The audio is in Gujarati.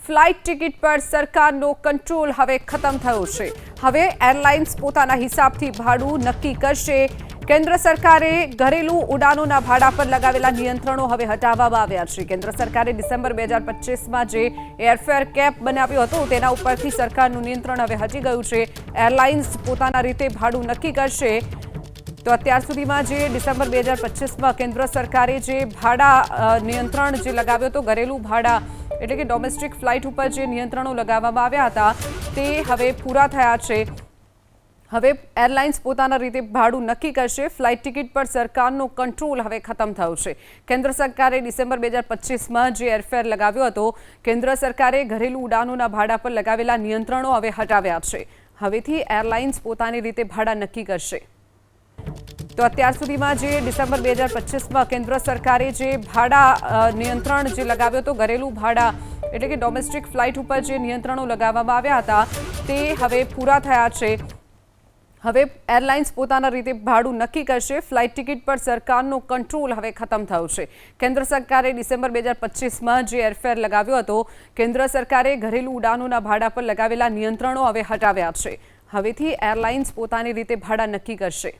ફ્લાઇટ ટિકિટ પર સરકારનો કંટ્રોલ હવે ખતમ થયો છે। હવે એરલાઇન્સ પોતાના હિસાબથી ભાડું નક્કી કરશે। કેન્દ્ર સરકારે ઘરેલું ઉડાનોના ભાડા પર લગાવેલા નિયંત્રણો હવે હટાવવામાં આવ્યા છે। કેન્દ્ર સરકારે ડિસેમ્બર 2025માં જે એરફેર કેપ બનાવ્યો હતો તેના ઉપરથી સરકારનું નિયંત્રણ હવે હટી ગયું છે। એરલાઇન્સ પોતાના રીતે ભાડું નક્કી કરશે। તો અત્યાર સુધીમાં જે ડિસેમ્બર 2025માં કેન્દ્ર સરકારે જે ભાડા નિયંત્રણ જે લગાવ્યો હતો ઘરેલું ભાડા એટલે કે ડોમેસ્ટિક ફ્લાઇટ ઉપર જે નિયંત્રણો લગાવવામાં આવ્યા હતા તે હવે પૂરા થયા છે। હવે એરલાઇન્સ પોતાના રીતે ભાડું નક્કી કરશે। ફ્લાઇટ ટિકિટ પર સરકારનો કંટ્રોલ હવે ખતમ થયો છે। કેન્દ્ર સરકારે ડિસેમ્બર 2025માં જે એરફેર લગાવ્યો હતો કેન્દ્ર સરકારે ઘરેલું ઉડાનોના ભાડા પર લગાવેલા નિયંત્રણો હવે હટાવ્યા છે। હવેથી એરલાઇન્સ પોતાની રીતે ભાડા નક્કી કરશે। તો અત્યાર સુધીમાં જે ડિસેમ્બર 2025માં કેન્દ્ર સરકારે જે ભાડા નિયંત્રણ જે લગાવ્યો હતો ઘરેલું ભાડા એટલે કે ડોમેસ્ટિક ફ્લાઇટ ઉપર જે નિયંત્રણો લગાવવામાં આવ્યા હતા તે હવે પૂરા થયા છે। હવે એરલાઇન્સ પોતાના રીતે ભાડું નક્કી કરશે। ફ્લાઇટ ટિકિટ પર સરકારનો કંટ્રોલ હવે ખતમ થયો છે। કેન્દ્ર સરકારે ડિસેમ્બર 2025માં જે એરફેર લગાવ્યો હતો કેન્દ્ર સરકારે ઘરેલું ઉડાનોના ભાડા પર લગાવેલા નિયંત્રણો હવે હટાવ્યા છે। હવેથી એરલાઇન્સ પોતાની રીતે ભાડા નક્કી કરશે।